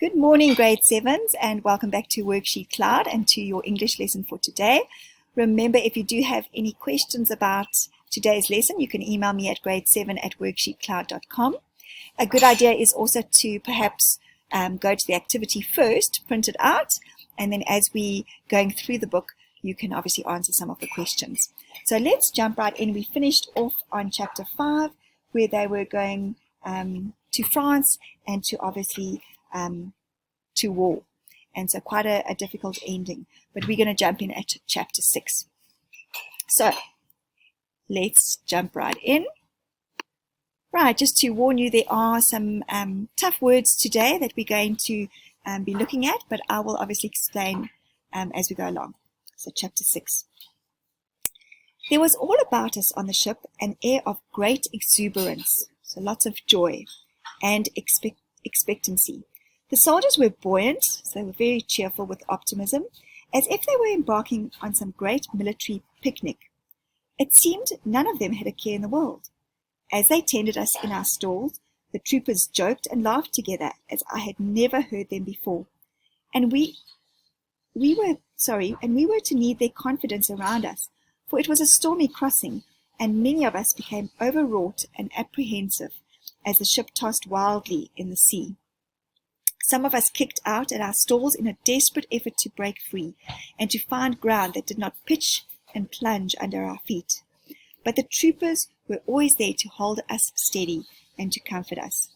Good morning, grade 7s, and welcome back to WorksheetCloud and to your English lesson for today. Remember, if you do have any questions about today's lesson, you can email me at grade7@worksheetcloud.com. A good idea is also to perhaps go to the activity first, print it out, and then as we going through the book, you can obviously answer some of the questions. So let's jump right in. We finished off on chapter 5, where they were going to France and to obviously to war, and so quite a difficult ending, but we're going to jump in at chapter 6. So let's jump right in. Right, just to warn you, there are some tough words today that we're going to be looking at, but I will obviously explain as we go along. So chapter 6. There was all about us on the ship an air of great exuberance, so lots of joy and expectancy. The soldiers were buoyant, so they were very cheerful with optimism, as if they were embarking on some great military picnic. It seemed none of them had a care in the world. As they tended us in our stalls, the troopers joked and laughed together as I had never heard them before, and we were to need their confidence around us, for it was a stormy crossing, and many of us became overwrought and apprehensive as the ship tossed wildly in the sea. Some of us kicked out at our stalls in a desperate effort to break free and to find ground that did not pitch and plunge under our feet. But the troopers were always there to hold us steady and to comfort us.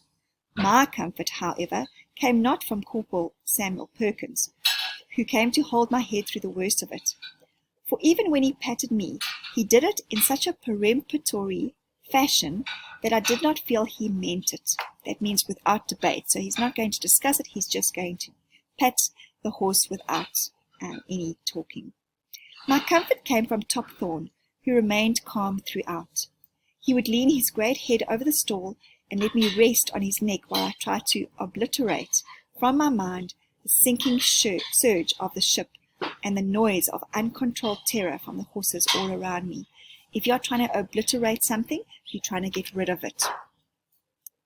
My comfort, however, came not from Corporal Samuel Perkins, who came to hold my head through the worst of it. For even when he patted me, he did it in such a peremptory fashion that I did not feel he meant it. That means without debate. So he's not going to discuss it, he's just going to pat the horse without any talking. My comfort came from Topthorn, who remained calm throughout. He would lean his great head over the stall and let me rest on his neck while I tried to obliterate from my mind the sinking surge of the ship and the noise of uncontrolled terror from the horses all around me. If you're trying to obliterate something, you're trying to get rid of it.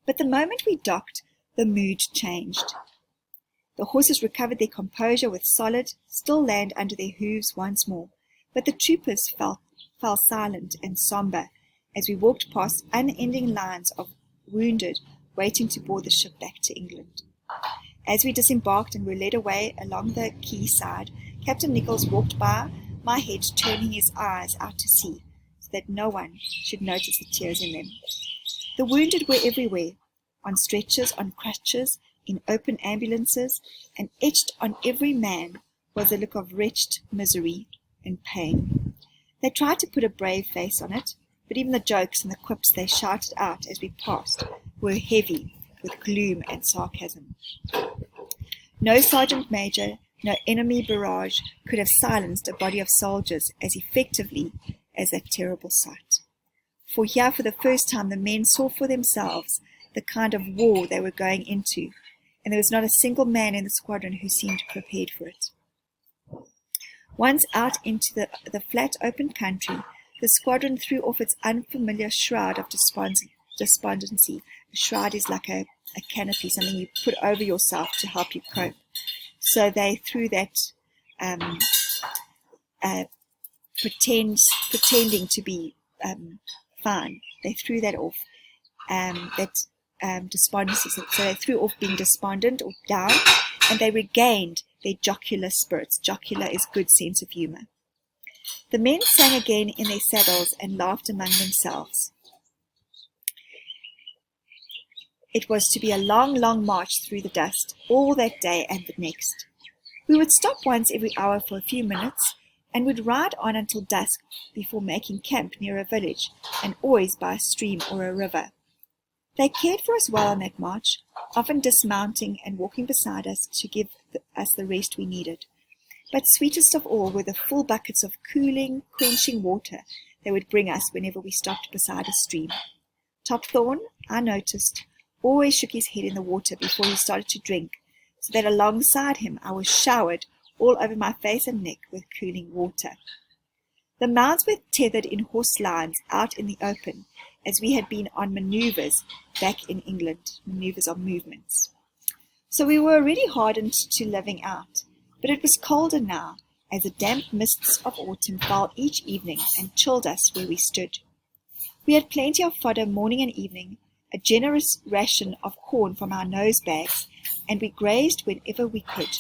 But the moment we docked, the mood changed. The horses recovered their composure with solid, still land under their hooves once more, but the troopers fell silent and somber as we walked past unending lines of wounded waiting to board the ship back to England. As we disembarked and were led away along the quay side, Captain Nichols walked by my head, turning his eyes out to sea, that no one should notice the tears in them. The wounded were everywhere, on stretchers, on crutches, in open ambulances, and etched on every man was a look of wretched misery and pain. They tried to put a brave face on it, but even the jokes and the quips they shouted out as we passed were heavy with gloom and sarcasm. No sergeant major, no enemy barrage could have silenced a body of soldiers as effectively as that terrible sight. For here, for the first time, the men saw for themselves the kind of war they were going into, and there was not a single man in the squadron who seemed prepared for it. Once out into the flat open country, the squadron threw off its unfamiliar shroud of despondency. A shroud is like a canopy, something you put over yourself to help you cope. So they threw that pretending to be fine. They threw that off, despondency. So they threw off being despondent or down, and they regained their jocular spirits. Jocular is good sense of humor. The men sang again in their saddles and laughed among themselves. It was to be a long, long march through the dust, all that day and the next. We would stop once every hour for a few minutes, and would ride on until dusk before making camp near a village, and always by a stream or a river. They cared for us well on that march, often dismounting and walking beside us to give us the rest we needed. But sweetest of all were the full buckets of cooling, quenching water they would bring us whenever we stopped beside a stream. Topthorn, I noticed, always shook his head in the water before he started to drink, so that alongside him I was showered all over my face and neck with cooling water. The mounts were tethered in horse lines out in the open, as we had been on manoeuvres back in England. Manoeuvres are movements. So we were already hardened to living out, but it was colder now, as the damp mists of autumn fell each evening and chilled us where we stood. We had plenty of fodder morning and evening, a generous ration of corn from our nose bags, and we grazed whenever we could.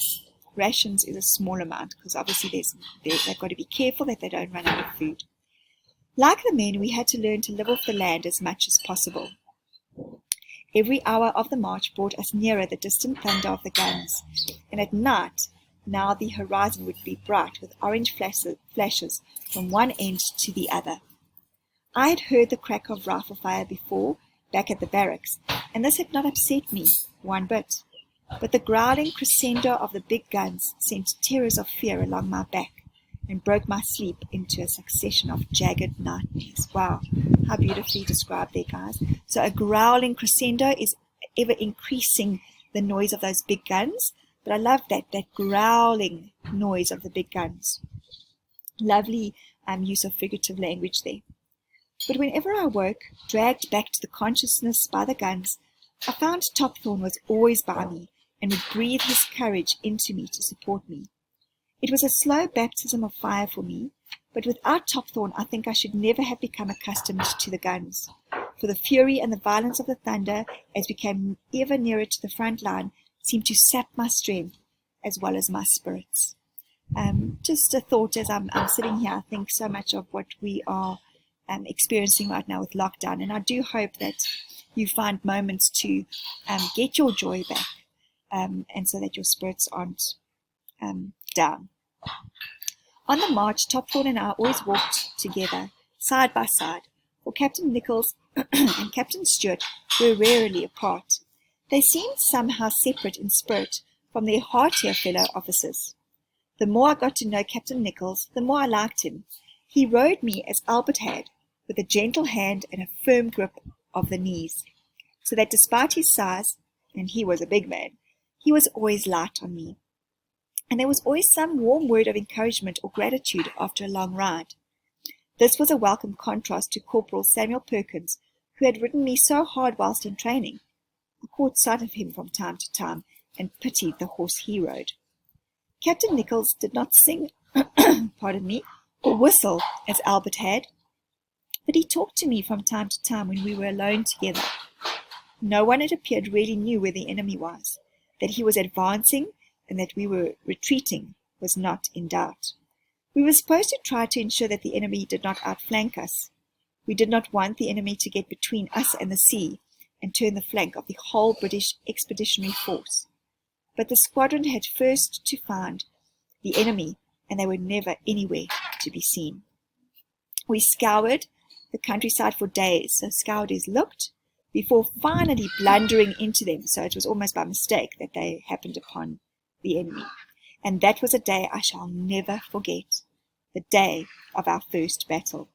Rations is a small amount, because obviously they've got to be careful that they don't run out of food. Like the men, we had to learn to live off the land as much as possible. Every hour of the march brought us nearer the distant thunder of the guns, and at night, now the horizon would be bright with orange flashes from one end to the other. I had heard the crack of rifle fire before, back at the barracks, and this had not upset me one bit. But the growling crescendo of the big guns sent terrors of fear along my back and broke my sleep into a succession of jagged nightmares. Wow, how beautifully described there, guys. So a growling crescendo is ever increasing the noise of those big guns. But I love that growling noise of the big guns. Lovely use of figurative language there. But whenever I woke, dragged back to the consciousness by the guns, I found Topthorn was always by me and would breathe his courage into me to support me. It was a slow baptism of fire for me, but without Topthorn I think I should never have become accustomed to the guns, for the fury and the violence of the thunder, as we came ever nearer to the front line, seemed to sap my strength as well as my spirits. Just a thought as I'm sitting here, I think so much of what we are experiencing right now with lockdown, and I do hope that you find moments to get your joy back, and so that your spirits aren't down. On the march, Topthorn and I always walked together, side by side, for Captain Nichols and Captain Stewart were rarely apart. They seemed somehow separate in spirit from their heartier fellow officers. The more I got to know Captain Nichols, the more I liked him. He rode me as Albert had, with a gentle hand and a firm grip of the knees, so that despite his size, and he was a big man, he was always light on me. And there was always some warm word of encouragement or gratitude after a long ride. This was a welcome contrast to Corporal Samuel Perkins, who had ridden me so hard whilst in training. I caught sight of him from time to time, and pitied the horse he rode. Captain Nichols did not sing, pardon me, or whistle as Albert had, but he talked to me from time to time when we were alone together. No one, it appeared, really knew where the enemy was. That he was advancing and that we were retreating was not in doubt. We were supposed to try to ensure that the enemy did not outflank us. We did not want the enemy to get between us and the sea and turn the flank of the whole British expeditionary force. But the squadron had first to find the enemy, and they were never anywhere to be seen. We scoured the countryside for days, so scouters looked, before finally blundering into them, so it was almost by mistake that they happened upon the enemy. And that was a day I shall never forget, the day of our first battle.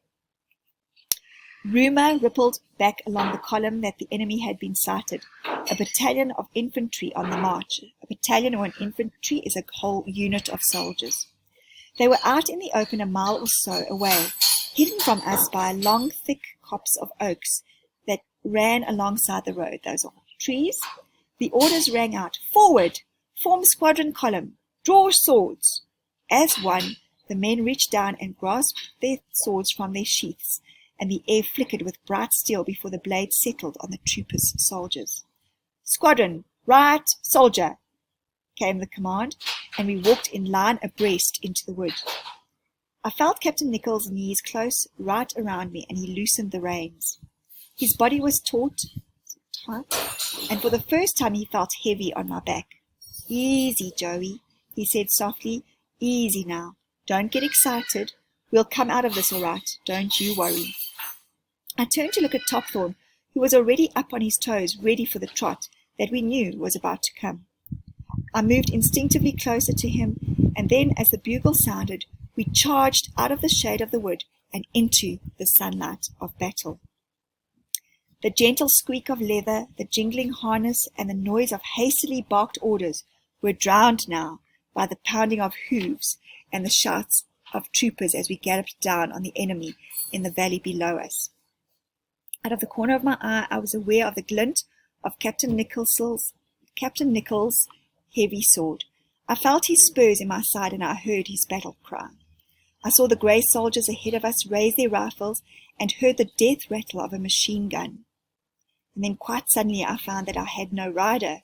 Rumour rippled back along the column that the enemy had been sighted, a battalion of infantry on the march. A battalion or an infantry is a whole unit of soldiers. They were out in the open a mile or so away, hidden from us by a long, thick copse of oaks that ran alongside the road. Those are trees. The orders rang out, "Forward! Form squadron column! Draw swords!" As one, the men reached down and grasped their swords from their sheaths, and the air flickered with bright steel before the blades settled on the troopers' soldiers. "Squadron, right, soldier!" came the command, and we walked in line abreast into the wood. I felt Captain Nichols' knees close right around me, and he loosened the reins. His body was taut, and for the first time he felt heavy on my back. "Easy, Joey," he said softly. "Easy now. Don't get excited. We'll come out of this all right. Don't you worry." I turned to look at Topthorn, who was already up on his toes, ready for the trot that we knew was about to come. I moved instinctively closer to him, and then, as the bugle sounded, we charged out of the shade of the wood and into the sunlight of battle. The gentle squeak of leather, the jingling harness, and the noise of hastily barked orders were drowned now by the pounding of hooves and the shouts of troopers as we galloped down on the enemy in the valley below us. Out of the corner of my eye, I was aware of the glint of Captain Captain Nichols' heavy sword. I felt his spurs in my side, and I heard his battle cry. I saw the grey soldiers ahead of us raise their rifles and heard the death rattle of a machine gun. And then quite suddenly I found that I had no rider,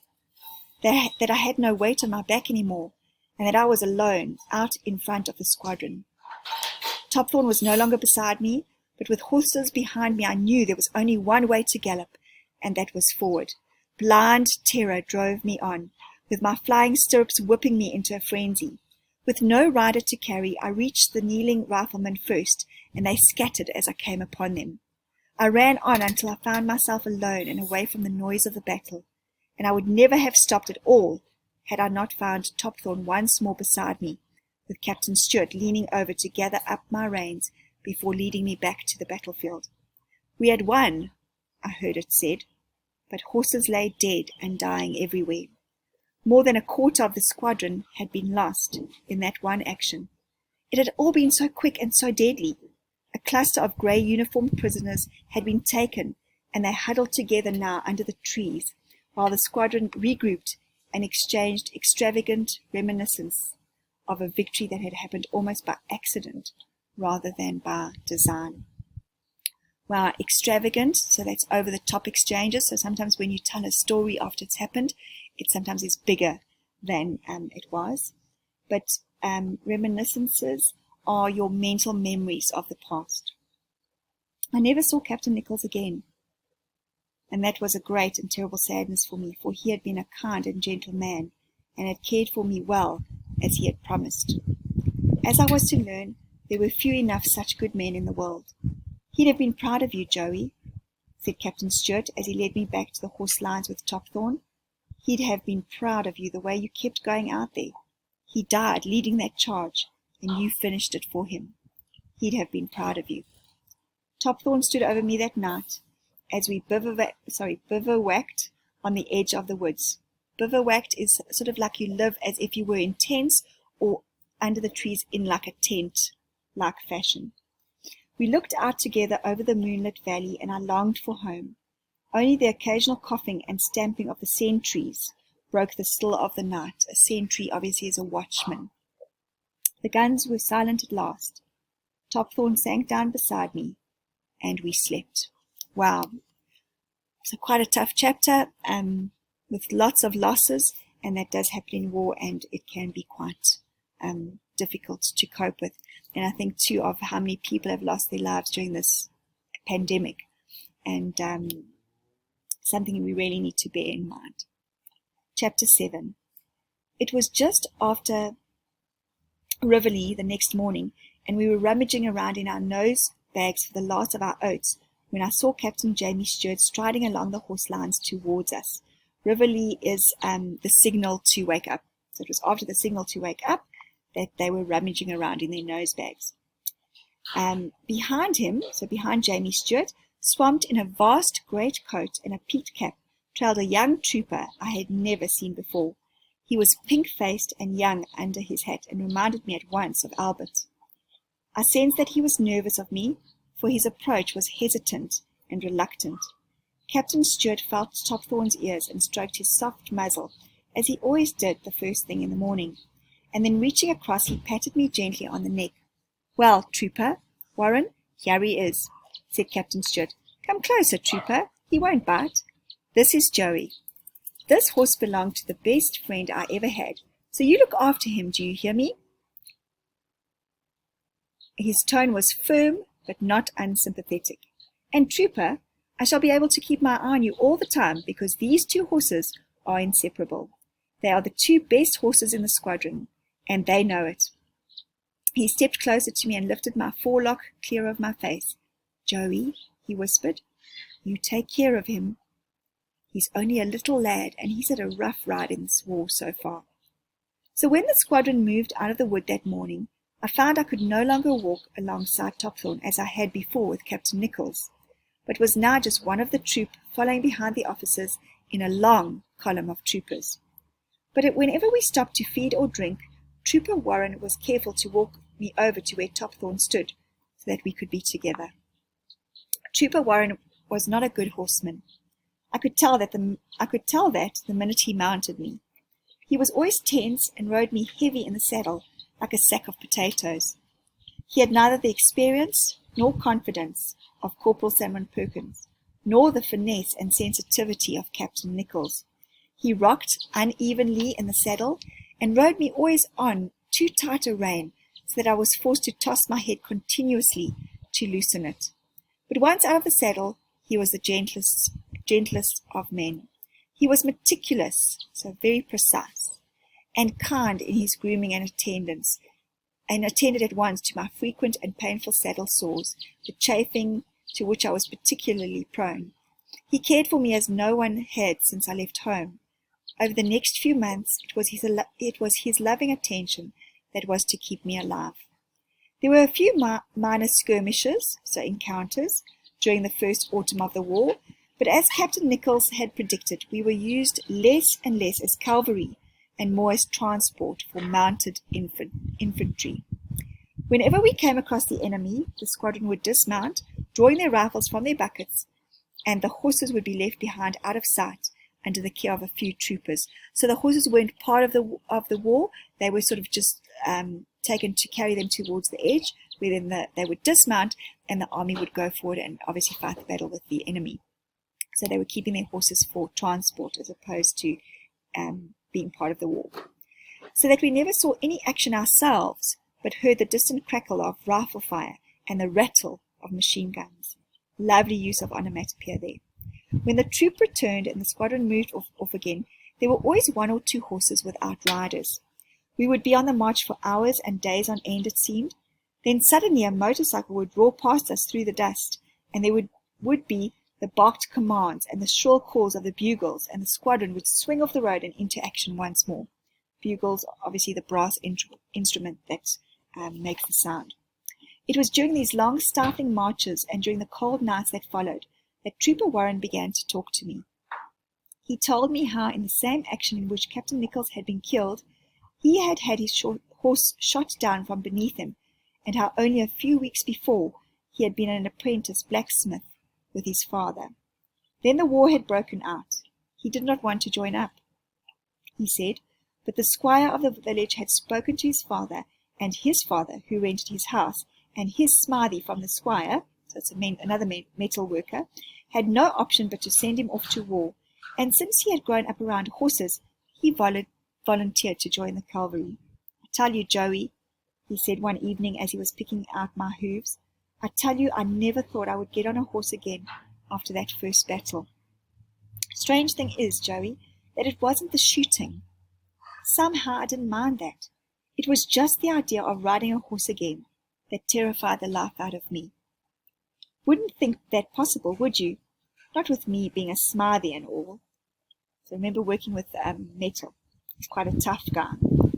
that I had no weight on my back anymore, and that I was alone out in front of the squadron. Topthorn was no longer beside me, but with horses behind me I knew there was only one way to gallop, and that was forward. Blind terror drove me on, with my flying stirrups whipping me into a frenzy. With no rider to carry, I reached the kneeling riflemen first, and they scattered as I came upon them. I ran on until I found myself alone and away from the noise of the battle, and I would never have stopped at all had I not found Topthorn once more beside me, with Captain Stewart leaning over to gather up my reins before leading me back to the battlefield. We had won, I heard it said, but horses lay dead and dying everywhere. More than a quarter of the squadron had been lost in that one action. It had all been so quick and so deadly. A cluster of grey uniformed prisoners had been taken, and they huddled together now under the trees, while the squadron regrouped and exchanged extravagant reminiscence of a victory that had happened almost by accident rather than by design. Wow, extravagant, so that's over the top exchanges. So sometimes when you tell a story after it's happened, it sometimes is bigger than it was. But reminiscences are your mental memories of the past. I never saw Captain Nichols again, and that was a great and terrible sadness for me, for he had been a kind and gentle man, and had cared for me well, as he had promised. As I was to learn, there were few enough such good men in the world. He'd have been proud of you, Joey, said Captain Stewart, as he led me back to the horse lines with Topthorn. He'd have been proud of you the way you kept going out there. He died leading that charge, and you finished it for him. He'd have been proud of you. Topthorn stood over me that night as we bivouacked on the edge of the woods. Bivouacked is sort of like you live as if you were in tents or under the trees in like a tent-like fashion. We looked out together over the moonlit valley, and I longed for home. Only the occasional coughing and stamping of the sentries broke the still of the night. A sentry obviously is a watchman. The guns were silent at last. Topthorn sank down beside me, and we slept. Wow. So quite a tough chapter, with lots of losses, and that does happen in war, and it can be quite difficult to cope with. And I think too of how many people have lost their lives during this pandemic, and something we really need to bear in mind. Chapter 7. It was just after Reveille the next morning, and we were rummaging around in our nose bags for the last of our oats, when I saw Captain Jamie Stewart striding along the horse lines towards us. Reveille is the signal to wake up. So it was after the signal to wake up that they were rummaging around in their nose bags. Behind him, so behind Jamie Stewart, swamped in a vast great coat and a peaked cap, trailed a young trooper I had never seen before. He was pink-faced and young under his hat, and reminded me at once of Albert. I sensed that he was nervous of me, for his approach was hesitant and reluctant. Captain Stewart felt Topthorn's ears and stroked his soft muzzle, as he always did the first thing in the morning, and then reaching across he patted me gently on the neck. "Well, trooper, Warren, here he is," said Captain Stewart. "Come closer, trooper, he won't bite. This is Joey. This horse belonged to the best friend I ever had, so you look after him, do you hear me?" His tone was firm, but not unsympathetic. "And trooper, I shall be able to keep my eye on you all the time, because these two horses are inseparable. They are the two best horses in the squadron, and they know it." He stepped closer to me and lifted my forelock clear of my face. "Joey," he whispered, "you take care of him. He's only a little lad, and he's had a rough ride in this war so far." So when the squadron moved out of the wood that morning, I found I could no longer walk alongside Topthorn as I had before with Captain Nichols, but was now just one of the troop following behind the officers in a long column of troopers. But whenever we stopped to feed or drink, Trooper Warren was careful to walk me over to where Topthorn stood, so that we could be together. Trooper Warren was not a good horseman. I could tell that the minute he mounted me. He was always tense and rode me heavy in the saddle like a sack of potatoes. He had neither the experience nor confidence of Corporal Salmon Perkins, nor the finesse and sensitivity of Captain Nichols. He rocked unevenly in the saddle and rode me always on too tight a rein, so that I was forced to toss my head continuously to loosen it. But once out of the saddle, he was the gentlest of men. He was meticulous, so very precise, and kind in his grooming and attendance, and attended at once to my frequent and painful saddle sores, the chafing to which I was particularly prone. He cared for me as no one had since I left home. Over the next few months, it was his loving attention that was to keep me alive. There were a few minor skirmishes, so encounters, during the first autumn of the war, but as Captain Nichols had predicted, we were used less and less as cavalry and more as transport for mounted infantry. Whenever we came across the enemy, the squadron would dismount, drawing their rifles from their buckets, and the horses would be left behind out of sight under the care of a few troopers. So the horses weren't part of the war. They were sort of just taken to carry them towards the edge, where then they would dismount and the army would go forward and obviously fight the battle with the enemy. So they were keeping their horses for transport as opposed to being part of the war. So that we never saw any action ourselves, but heard the distant crackle of rifle fire and the rattle of machine guns. Lovely use of onomatopoeia there. When the troop returned and the squadron moved off again, there were always one or two horses without riders. We would be on the march for hours and days on end, it seemed. Then suddenly a motorcycle would roar past us through the dust, and there would be the barked commands and the shrill calls of the bugles, and the squadron would swing off the road and into action once more. Bugles, obviously the brass instrument that makes the sound. It was during these long, stifling marches and during the cold nights that followed that Trooper Warren began to talk to me. He told me how in the same action in which Captain Nichols had been killed, he had had his horse shot down from beneath him, and how only a few weeks before he had been an apprentice blacksmith with his father. Then the war had broken out. He did not want to join up, he said, but the squire of the village had spoken to his father, and his father, who rented his house, and his smithy from the squire, so it's another metal worker, had no option but to send him off to war, and since he had grown up around horses, he volunteered to join the cavalry. I tell you, Joey, he said one evening as he was picking out my hooves, I tell you I never thought I would get on a horse again after that first battle. Strange thing is, Joey, that it wasn't the shooting. Somehow I didn't mind that. It was just the idea of riding a horse again that terrified the life out of me. Wouldn't think that possible, would you? Not with me being a smithy and all. So remember working with metal. He's quite a tough guy.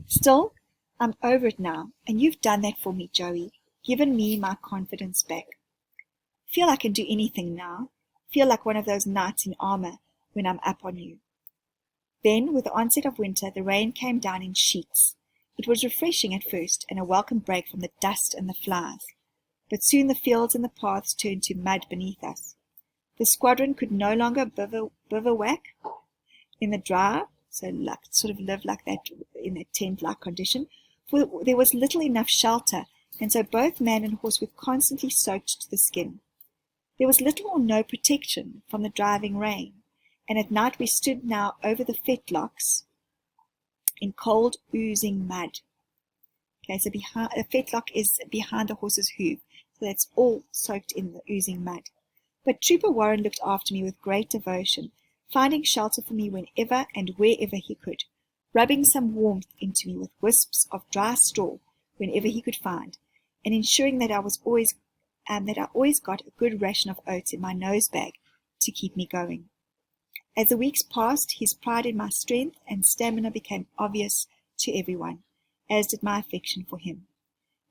Still, I'm over it now, and you've done that for me, Joey, given me my confidence back. Feel I can do anything now. Feel like one of those knights in armor when I'm up on you. Then, with the onset of winter, the rain came down in sheets. It was refreshing at first, and a welcome break from the dust and the flies. But soon the fields and the paths turned to mud beneath us. The squadron could no longer bivouac in the dry, so sort of live like that in a tent-like condition, for there was little enough shelter, and so both man and horse were constantly soaked to the skin. There was little or no protection from the driving rain, and at night we stood now over the fetlocks in cold, oozing mud. Okay, so the fetlock is behind the horse's hoof, so that's all soaked in the oozing mud. But Trooper Warren looked after me with great devotion, finding shelter for me whenever and wherever he could, rubbing some warmth into me with wisps of dry straw whenever he could find, and ensuring that I always got a good ration of oats in my nose bag to keep me going. As the weeks passed, his pride in my strength and stamina became obvious to everyone, as did my affection for him.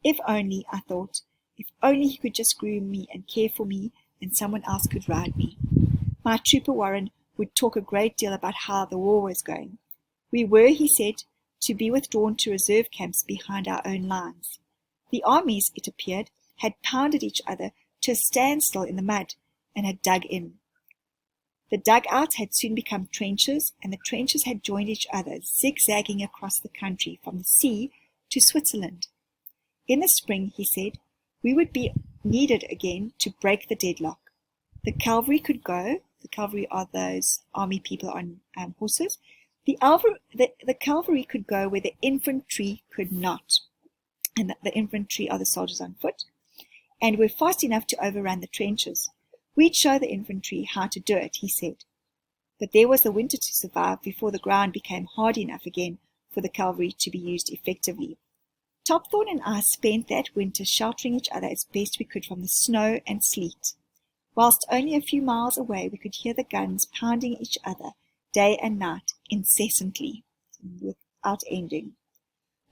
If only, I thought, if only he could just groom me and care for me, and someone else could ride me. My Trooper Warren would talk a great deal about how the war was going. We were, he said, to be withdrawn to reserve camps behind our own lines. The armies, it appeared, had pounded each other to a standstill in the mud, and had dug in. The dugouts had soon become trenches, and the trenches had joined each other, zigzagging across the country from the sea to Switzerland. In the spring, he said, we would be needed again to break the deadlock. The cavalry could go. The cavalry are those army people on horses. The cavalry could go where the infantry could not. And the infantry are the soldiers on foot, and were fast enough to overrun the trenches. We'd show the infantry how to do it, he said. But there was the winter to survive before the ground became hard enough again for the cavalry to be used effectively. Topthorn and I spent that winter sheltering each other as best we could from the snow and sleet. Whilst only a few miles away, we could hear the guns pounding each other day and night incessantly, without ending.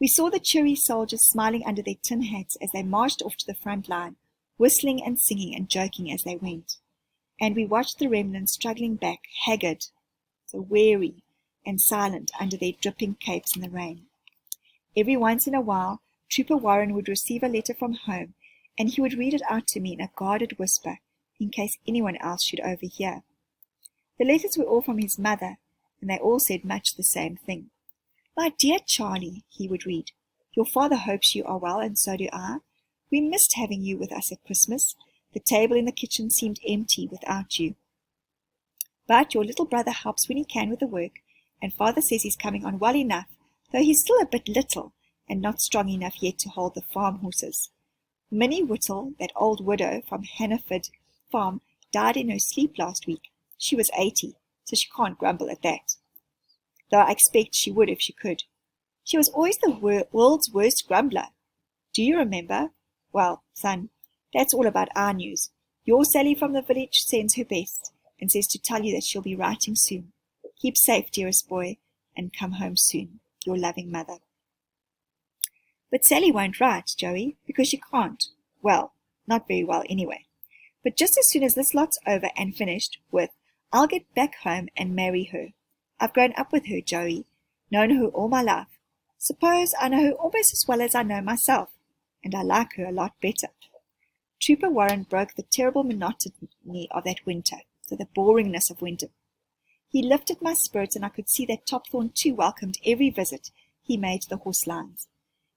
We saw the cheery soldiers smiling under their tin hats as they marched off to the front line, whistling and singing and joking as they went. And we watched the remnants struggling back, haggard, so weary and silent under their dripping capes in the rain. Every once in a while, Trooper Warren would receive a letter from home, and he would read it out to me in a guarded whisper, in case anyone else should overhear. The letters were all from his mother, and they all said much the same thing. My dear Charlie, he would read, your father hopes you are well, and so do I. We missed having you with us at Christmas. The table in the kitchen seemed empty without you. But your little brother helps when he can with the work, and father says he's coming on well enough, though he's still a bit little, and not strong enough yet to hold the farm horses. Minnie Whittle, that old widow from Hannaford Farm, died in her sleep last week. She was 80, so she can't grumble at that, though I expect she would if she could. She was always the world's worst grumbler. Do you remember? Well, son, that's all about our news. Your Sally from the village sends her best, and says to tell you that she'll be writing soon. Keep safe, dearest boy, and come home soon. Your loving mother. But Sally won't write, Joey, because she can't. Well, not very well anyway. But just as soon as this lot's over and finished with, I'll get back home and marry her. I've grown up with her, Joey, known her all my life. Suppose I know her almost as well as I know myself, and I like her a lot better. Trooper Warren broke the terrible monotony of that winter, the boringness of winter. He lifted my spirits, and I could see that Topthorn too welcomed every visit he made to the horse lines.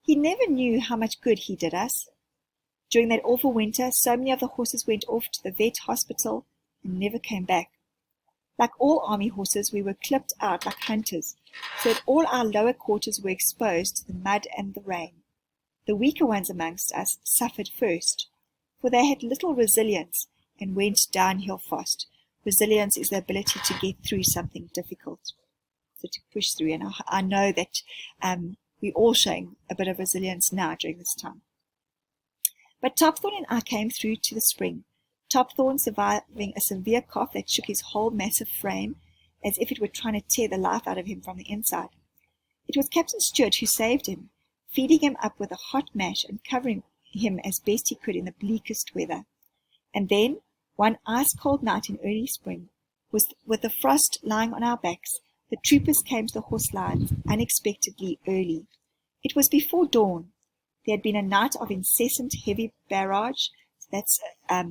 He never knew how much good he did us. During that awful winter, so many of the horses went off to the vet hospital and never came back. Like all army horses, we were clipped out like hunters, so that all our lower quarters were exposed to the mud and the rain. The weaker ones amongst us suffered first, for they had little resilience and went downhill fast. Resilience is the ability to get through something difficult, so to push through. And I know that we're all showing a bit of resilience now during this time. But Topthorn and I came through to the spring, Topthorn surviving a severe cough that shook his whole massive frame, as if it were trying to tear the life out of him from the inside. It was Captain Stewart who saved him, feeding him up with a hot mash and covering him as best he could in the bleakest weather. And then, one ice-cold night in early spring, with the frost lying on our backs, the troopers came to the horse lines unexpectedly early. It was before dawn. There had been a night of incessant heavy barrage, so that's a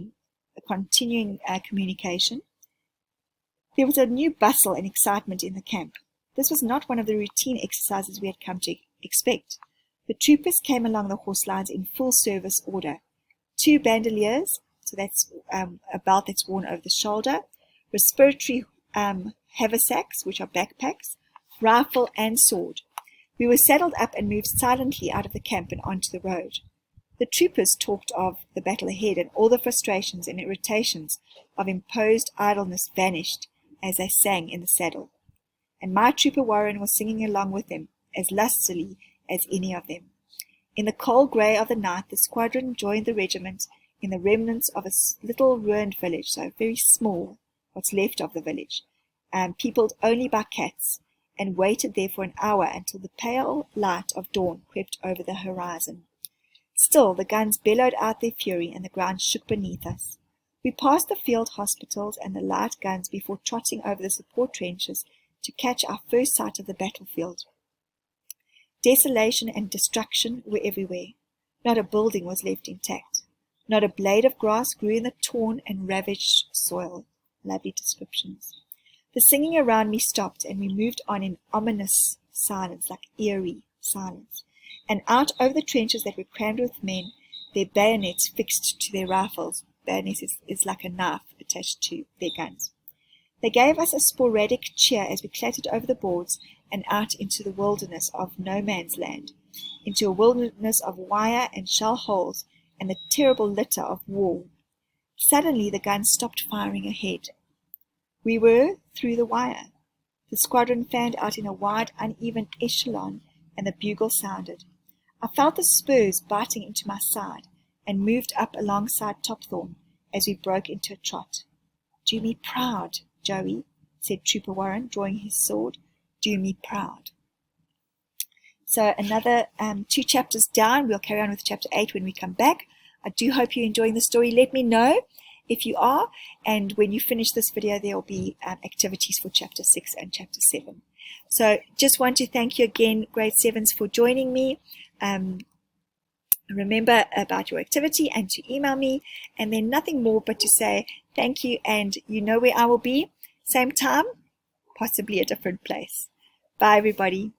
continuing communication. There was a new bustle and excitement in the camp. This was not one of the routine exercises we had come to expect. The troopers came along the horse lines in full service order. 2 bandoliers, so that's a belt that's worn over the shoulder, respiratory haversacks, which are backpacks, rifle and sword. We were saddled up and moved silently out of the camp and onto the road. The troopers talked of the battle ahead, and all the frustrations and irritations of imposed idleness vanished as they sang in the saddle. And my Trooper Warren was singing along with them, as lustily as any of them. In the cold grey of the night, the squadron joined the regiment in the remnants of a little ruined village, so very small, what's left of the village, peopled only by cats, and waited there for an hour until the pale light of dawn crept over the horizon. Still, the guns bellowed out their fury, and the ground shook beneath us. We passed the field hospitals and the light guns before trotting over the support trenches to catch our first sight of the battlefield. Desolation and destruction were everywhere. Not a building was left intact. Not a blade of grass grew in the torn and ravaged soil. Lovely descriptions. The singing around me stopped, and we moved on in ominous silence, like eerie silence. And out over the trenches that were crammed with men, their bayonets fixed to their rifles. Bayonet is like a knife attached to their guns. They gave us a sporadic cheer as we clattered over the boards and out into the wilderness of no man's land, into a wilderness of wire and shell holes and the terrible litter of war. Suddenly the guns stopped firing ahead. We were through the wire. The squadron fanned out in a wide, uneven echelon, and the bugle sounded. I felt the spurs biting into my side and moved up alongside Topthorn as we broke into a trot. "Do me proud, Joey," said Trooper Warren, drawing his sword. "Do me proud." So another 2 chapters down. We'll carry on with chapter 8 when we come back. I do hope you're enjoying the story. Let me know if you are. And when you finish this video, there will be activities for chapter 6 and chapter 7. So just want to thank you again, grade 7s, for joining me. Remember about your activity and to email me, and then nothing more but to say thank you, and you know where I will be, same time, possibly a different place. Bye everybody.